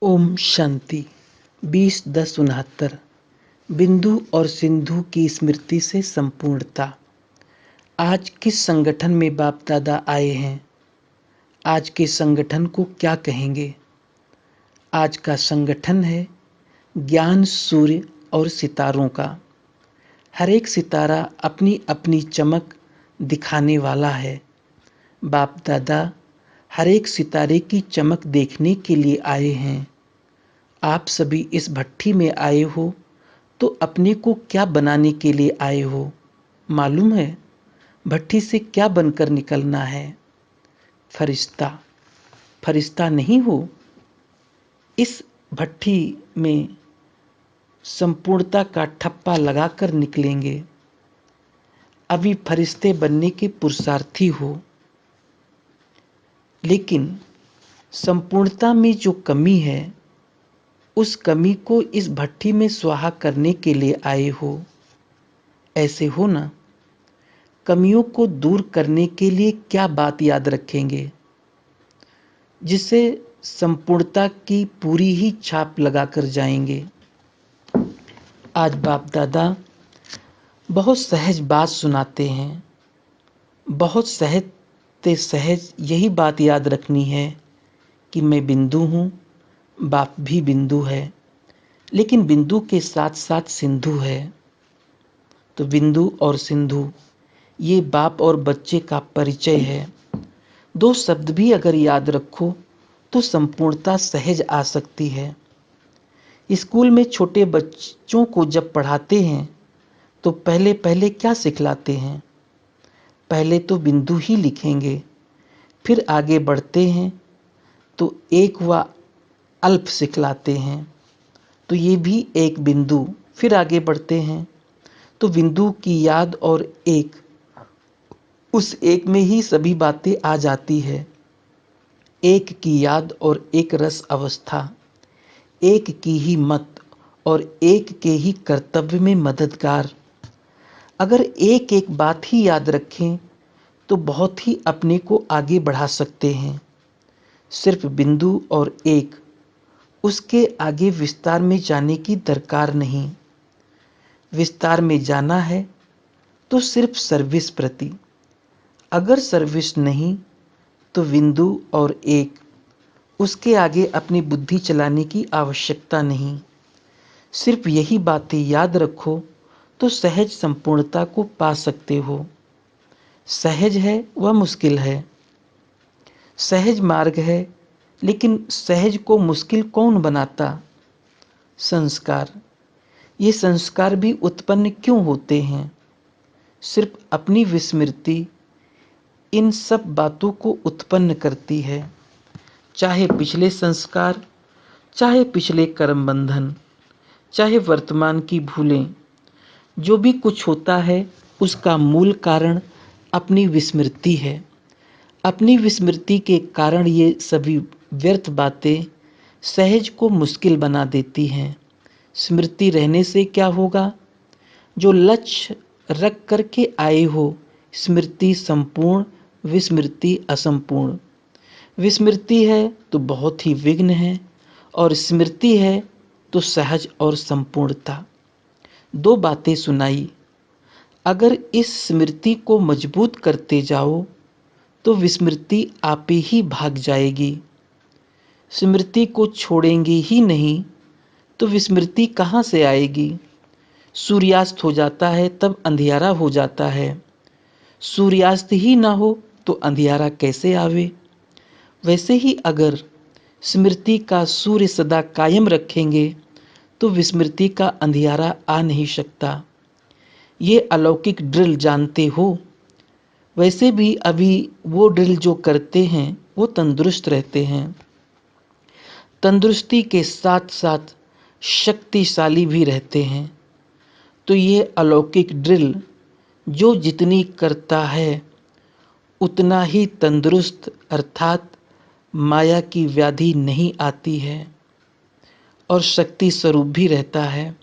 ओम शांति। 20-10-69 बिंदु और सिंधु की स्मृति से संपूर्णता। आज किस संगठन में बाप दादा आए हैं? आज के संगठन को क्या कहेंगे? आज का संगठन है ज्ञान सूर्य और सितारों का। हर एक सितारा अपनी अपनी चमक दिखाने वाला है। बाप दादा हर एक सितारे की चमक देखने के लिए आए हैं। आप सभी इस भट्ठी में आए हो तो अपने को क्या बनाने के लिए आए हो? मालूम है भट्ठी से क्या बनकर निकलना है? फरिश्ता। फरिश्ता नहीं हो। इस भट्ठी में संपूर्णता का ठप्पा लगाकर निकलेंगे। अभी फरिश्ते बनने के पुरुषार्थी हो, लेकिन संपूर्णता में जो कमी है उस कमी को इस भट्ठी में स्वाहा करने के लिए आए हो। ऐसे हो ना। कमियों को दूर करने के लिए क्या बात याद रखेंगे जिससे संपूर्णता की पूरी ही छाप लगाकर जाएंगे? आज बाप दादा बहुत सहज बात सुनाते हैं। बहुत सहज ते सहज यही बात याद रखनी है कि मैं बिंदु हूँ, बाप भी बिंदु है, लेकिन बिंदु के साथ साथ सिंधु है। तो बिंदु और सिंधु ये बाप और बच्चे का परिचय है। दो शब्द भी अगर याद रखो तो संपूर्णता सहज आ सकती है। स्कूल में छोटे बच्चों को जब पढ़ाते हैं तो पहले पहले क्या सिखलाते हैं? पहले तो बिंदु ही लिखेंगे, फिर आगे बढ़ते हैं तो एक व अल्प सिखलाते हैं, तो ये भी एक बिंदु। फिर आगे बढ़ते हैं तो बिंदु की याद और एक, उस एक में ही सभी बातें आ जाती है। एक की याद और एक रस अवस्था, एक की ही मत और एक के ही कर्तव्य में मददगार। अगर एक एक बात ही याद रखें तो बहुत ही अपने को आगे बढ़ा सकते हैं। सिर्फ बिंदु और एक, उसके आगे विस्तार में जाने की दरकार नहीं। विस्तार में जाना है तो सिर्फ सर्विस प्रति। अगर सर्विस नहीं तो बिंदु और एक, उसके आगे अपनी बुद्धि चलाने की आवश्यकता नहीं। सिर्फ यही बातें याद रखो तो सहज संपूर्णता को पा सकते हो। सहज है वह मुश्किल है। सहज मार्ग है, लेकिन सहज को मुश्किल कौन बनाता? संस्कार। ये संस्कार भी उत्पन्न क्यों होते हैं? सिर्फ अपनी विस्मृति इन सब बातों को उत्पन्न करती है। चाहे पिछले संस्कार, चाहे पिछले कर्म बंधन, चाहे वर्तमान की भूलें, जो भी कुछ होता है उसका मूल कारण अपनी विस्मृति है। अपनी विस्मृति के कारण ये सभी व्यर्थ बातें सहज को मुश्किल बना देती हैं। स्मृति रहने से क्या होगा? जो लक्ष्य रख करके आए हो, स्मृति संपूर्ण, विस्मृति असंपूर्ण। विस्मृति है तो बहुत ही विघ्न है, और स्मृति है तो सहज और संपूर्णता। दो बातें सुनाई। अगर इस स्मृति को मजबूत करते जाओ तो विस्मृति आप ही भाग जाएगी। स्मृति को छोड़ेंगे ही नहीं तो विस्मृति कहाँ से आएगी? सूर्यास्त हो जाता है तब अंधियारा हो जाता है। सूर्यास्त ही ना हो तो अंधियारा कैसे आवे? वैसे ही अगर स्मृति का सूर्य सदा कायम रखेंगे तो विस्मृति का अंधियारा आ नहीं सकता। ये अलौकिक ड्रिल जानते हो? वैसे भी अभी वो ड्रिल जो करते हैं वो तंदुरुस्त रहते हैं। तंदुरुस्ती के साथ साथ शक्तिशाली भी रहते हैं। तो ये अलौकिक ड्रिल जो जितनी करता है उतना ही तंदुरुस्त, अर्थात माया की व्याधि नहीं आती है, और शक्ति स्वरूप भी रहता है।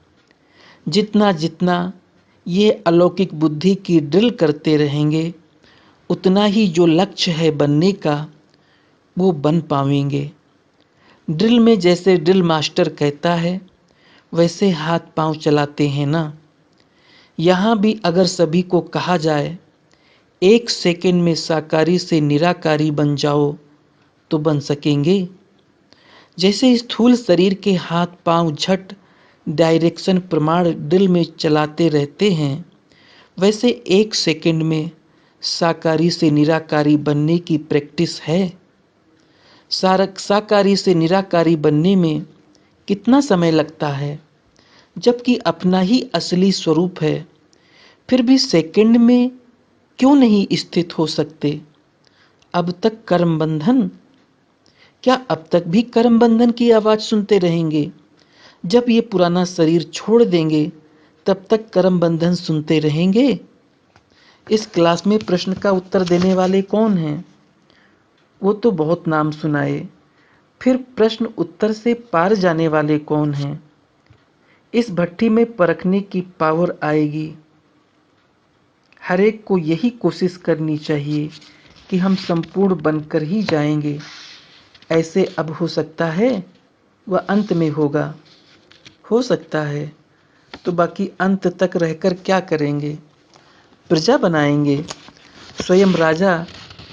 जितना जितना ये अलौकिक बुद्धि की ड्रिल करते रहेंगे उतना ही जो लक्ष्य है बनने का वो बन पाएंगे। ड्रिल में जैसे ड्रिल मास्टर कहता है वैसे हाथ पांव चलाते हैं ना। यहाँ भी अगर सभी को कहा जाए 1 सेकंड में साकारी से निराकारी बन जाओ तो बन सकेंगे। जैसे स्थूल शरीर के हाथ पांव झट डायरेक्शन प्रमाण ड्रिल में चलाते रहते हैं, वैसे 1 सेकंड में साकारी से निराकारी बनने की प्रैक्टिस है। साकारी से निराकारी बनने में कितना समय लगता है, जबकि अपना ही असली स्वरूप है। फिर भी सेकंड में क्यों नहीं स्थित हो सकते? अब तक कर्म बंधन, क्या अब तक भी कर्म बंधन की आवाज सुनते रहेंगे? जब ये पुराना शरीर छोड़ देंगे तब तक कर्म बंधन सुनते रहेंगे? इस क्लास में प्रश्न का उत्तर देने वाले कौन हैं? वो तो बहुत नाम सुनाए, फिर प्रश्न उत्तर से पार जाने वाले कौन हैं? इस भट्ठी में परखने की पावर आएगी। हर एक को यही कोशिश करनी चाहिए कि हम संपूर्ण बनकर ही जाएंगे। ऐसे अब हो सकता है, वह अंत में होगा। हो सकता है तो बाकी अंत तक रहकर क्या करेंगे? प्रजा बनाएंगे, स्वयं राजा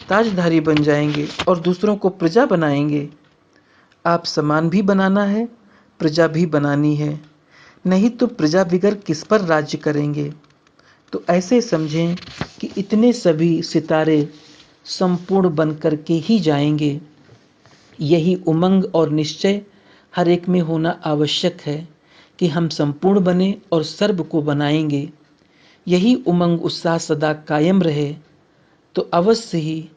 ताजधारी बन जाएंगे और दूसरों को प्रजा बनाएंगे। आप समान भी बनाना है, प्रजा भी बनानी है, नहीं तो प्रजा बिगर किस पर राज्य करेंगे? तो ऐसे समझें कि इतने सभी सितारे संपूर्ण बनकर के ही जाएंगे। यही उमंग और निश्चय हर एक में होना आवश्यक है कि हम संपूर्ण बने और सर्व को बनाएंगे। यही उमंग उत्साह सदा कायम रहे तो अवश्य ही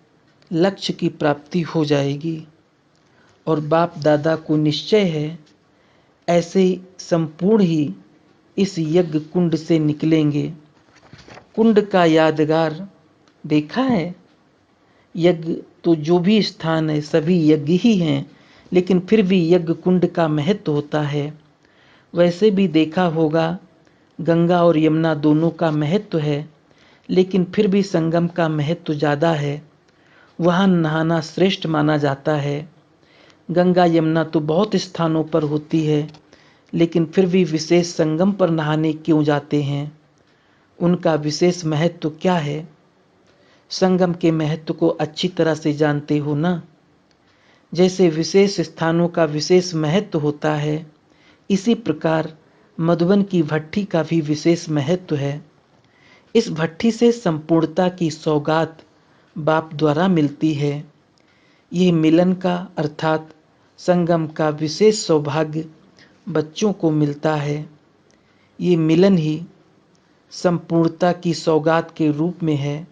लक्ष्य की प्राप्ति हो जाएगी। और बाप दादा को निश्चय है ऐसे संपूर्ण ही इस यज्ञ कुंड से निकलेंगे। कुंड का यादगार देखा है? यज्ञ तो जो भी स्थान है सभी यज्ञ ही हैं, लेकिन फिर भी यज्ञ कुंड का महत्व होता है। वैसे भी देखा होगा गंगा और यमुना दोनों का महत्व है, लेकिन फिर भी संगम का महत्व ज़्यादा है। वहाँ नहाना श्रेष्ठ माना जाता है। गंगा यमुना तो बहुत स्थानों पर होती है, लेकिन फिर भी विशेष संगम पर नहाने क्यों जाते हैं? उनका विशेष महत्व क्या है? संगम के महत्व को अच्छी तरह से जानते हो ना। जैसे विशेष स्थानों का विशेष महत्व होता है, इसी प्रकार मधुबन की भट्ठी का भी विशेष महत्व है। इस भट्ठी से संपूर्णता की सौगात बाप द्वारा मिलती है। यह मिलन का अर्थात संगम का विशेष सौभाग्य बच्चों को मिलता है। ये मिलन ही संपूर्णता की सौगात के रूप में है।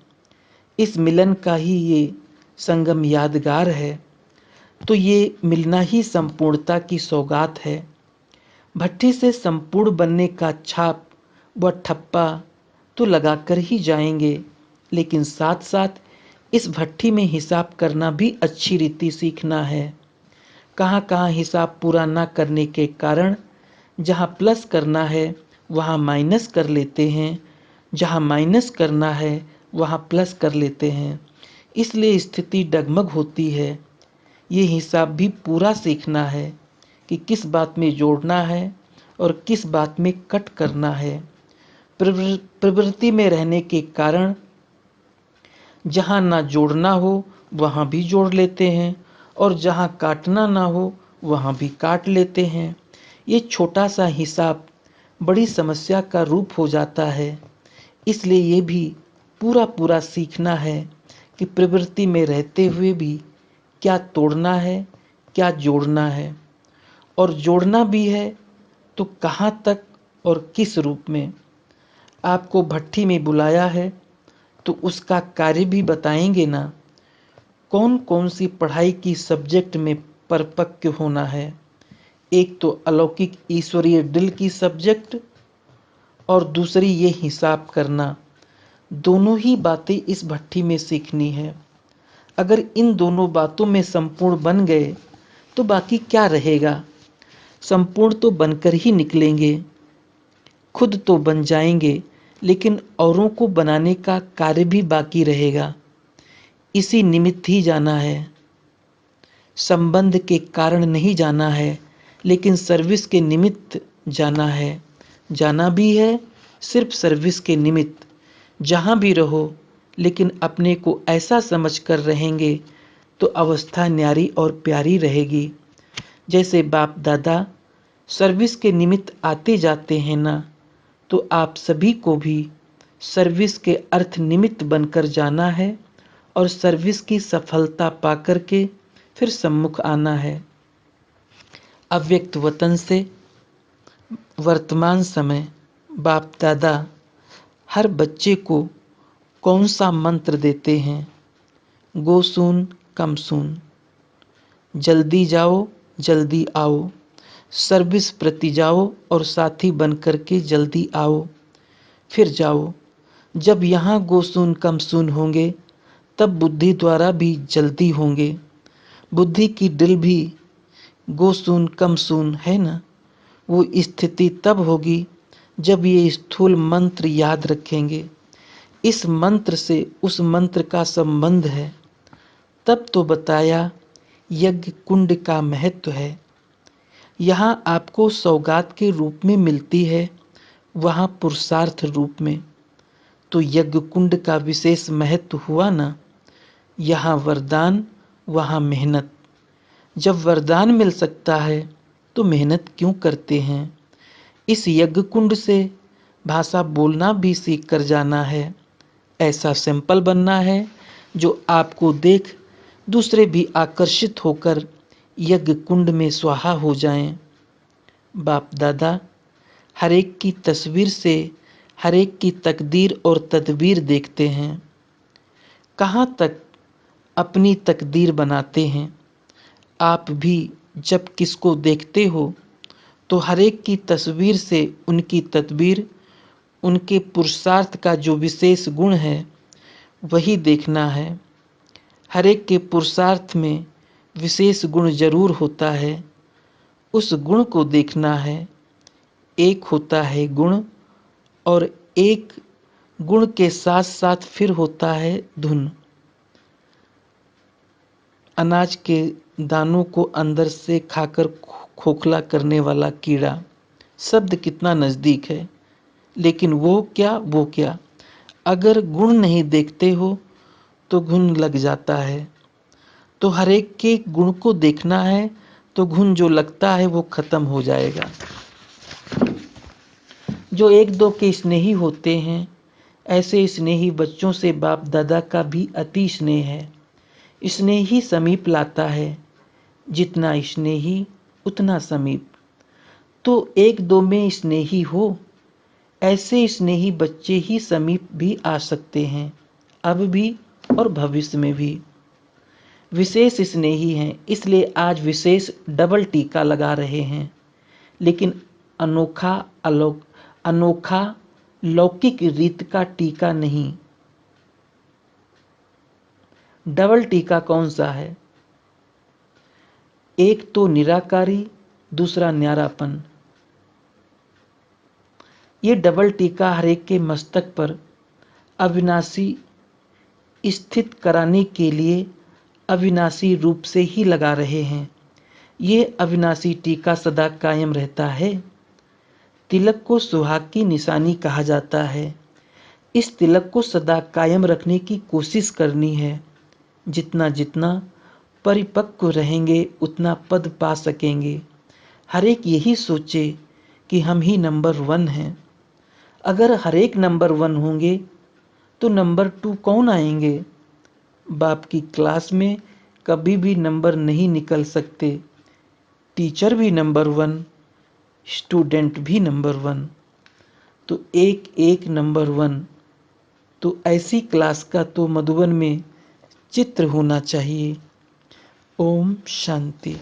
इस मिलन का ही ये संगम यादगार है, तो ये मिलना ही संपूर्णता की सौगात है। भट्ठी से संपूर्ण बनने का छाप व ठप्पा तो लगाकर ही जाएंगे, लेकिन साथ साथ इस भट्ठी में हिसाब करना भी अच्छी रीति सीखना है। कहाँ कहाँ हिसाब पूरा ना करने के कारण जहाँ प्लस करना है वहाँ माइनस कर लेते हैं, जहाँ माइनस करना है वहाँ प्लस कर लेते हैं, इसलिए स्थिति डगमग होती है। ये हिसाब भी पूरा सीखना है कि किस बात में जोड़ना है और किस बात में कट करना है। प्रवृत्ति में रहने के कारण जहाँ ना जोड़ना हो वहाँ भी जोड़ लेते हैं और जहाँ काटना ना हो वहाँ भी काट लेते हैं। ये छोटा सा हिसाब बड़ी समस्या का रूप हो जाता है। इसलिए ये भी पूरा पूरा सीखना है कि प्रवृत्ति में रहते हुए भी क्या तोड़ना है, क्या जोड़ना है, और जोड़ना भी है तो कहाँ तक और किस रूप में। आपको भट्ठी में बुलाया है तो उसका कार्य भी बताएंगे ना। कौन कौन सी पढ़ाई की सब्जेक्ट में परिपक्व होना है। एक तो अलौकिक ईश्वरीय ड्रिल की सब्जेक्ट और दूसरी ये हिसाब करना। दोनों ही बातें इस भट्ठी में सीखनी है। अगर इन दोनों बातों में संपूर्ण बन गए तो बाकी क्या रहेगा? संपूर्ण तो बनकर ही निकलेंगे, खुद तो बन जाएंगे, लेकिन औरों को बनाने का कार्य भी बाकी रहेगा। इसी निमित्त ही जाना है। संबंध के कारण नहीं जाना है, लेकिन सर्विस के निमित्त जाना है। जाना भी है सिर्फ सर्विस के निमित्त। जहाँ भी रहो लेकिन अपने को ऐसा समझकर रहेंगे तो अवस्था न्यारी और प्यारी रहेगी। जैसे बाप दादा सर्विस के निमित्त आते जाते हैं ना, तो आप सभी को भी सर्विस के अर्थ निमित्त बनकर जाना है और सर्विस की सफलता पाकर के फिर सम्मुख आना है। अव्यक्त वतन से वर्तमान समय बाप दादा हर बच्चे को कौन सा मंत्र देते हैं? गो सून कम सून, जल्दी जाओ जल्दी आओ, सर्विस प्रति जाओ और साथी बनकर के जल्दी आओ, फिर जाओ। जब यहाँ गोसून कम सून होंगे तब बुद्धि द्वारा भी जल्दी होंगे। बुद्धि की दिल भी गोसून कम सून है ना, वो स्थिति तब होगी जब ये स्थूल मंत्र याद रखेंगे। इस मंत्र से उस मंत्र का संबंध है। तब तो बताया यज्ञ कुंड का महत्व है। यहाँ आपको सौगात के रूप में मिलती है, वहाँ पुरुषार्थ रूप में। तो यज्ञ कुंड का विशेष महत्व हुआ ना। यहाँ वरदान, वहाँ मेहनत। जब वरदान मिल सकता है तो मेहनत क्यों करते हैं? इस यज्ञ कुंड से भाषा बोलना भी सीख कर जाना है। ऐसा सिंपल बनना है जो आपको देख दूसरे भी आकर्षित होकर यज्ञ कुंड में स्वाहा हो जाएं। बाप दादा हर एक की तस्वीर से हर एक की तकदीर और तदबीर देखते हैं। कहाँ तक अपनी तकदीर बनाते हैं? आप भी जब किसको देखते हो तो हर एक की तस्वीर से उनकी तदबीर, उनके पुरुषार्थ का जो विशेष गुण है वही देखना है। हर एक के पुरुषार्थ में विशेष गुण जरूर होता है, उस गुण को देखना है। एक होता है गुण और एक गुण के साथ साथ फिर होता है धुन। अनाज के दानों को अंदर से खाकर खोखला करने वाला कीड़ा। शब्द कितना नज़दीक है, लेकिन वो क्या, अगर गुण नहीं देखते हो तो घुन लग जाता है। तो हर एक के गुण को देखना है तो घुन जो लगता है वो खत्म हो जाएगा। जो एक दो के स्नेही होते हैं, ऐसे स्नेही बच्चों से बाप दादा का भी अति स्नेह है। स्नेही समीप लाता है, जितना स्नेही उतना समीप। तो एक दो में स्नेही हो, ऐसे स्नेही बच्चे ही समीप भी आ सकते हैं, अब भी और भविष्य में भी। विशेष स्नेही हैं, इसलिए आज विशेष डबल टीका लगा रहे हैं। लेकिन अनोखा लौकिक रीत का टीका नहीं। डबल टीका कौन सा है? एक तो निराकारी, दूसरा न्यारापन। ये डबल टीका हर एक के मस्तक पर अविनाशी स्थित कराने के लिए अविनाशी रूप से ही लगा रहे हैं। ये अविनाशी टीका सदा कायम रहता है। तिलक को सुहाग की निशानी कहा जाता है। इस तिलक को सदा कायम रखने की कोशिश करनी है। जितना जितना परिपक्व रहेंगे उतना पद पा सकेंगे। हर एक यही सोचे कि हम ही नंबर 1 हैं। अगर हर एक नंबर 1 होंगे तो नंबर 2 कौन आएंगे? बाप की क्लास में कभी भी नंबर नहीं निकल सकते। टीचर भी नंबर 1, स्टूडेंट भी नंबर 1, तो एक एक नंबर 1। तो ऐसी क्लास का तो मधुबन में चित्र होना चाहिए। ओम शांति।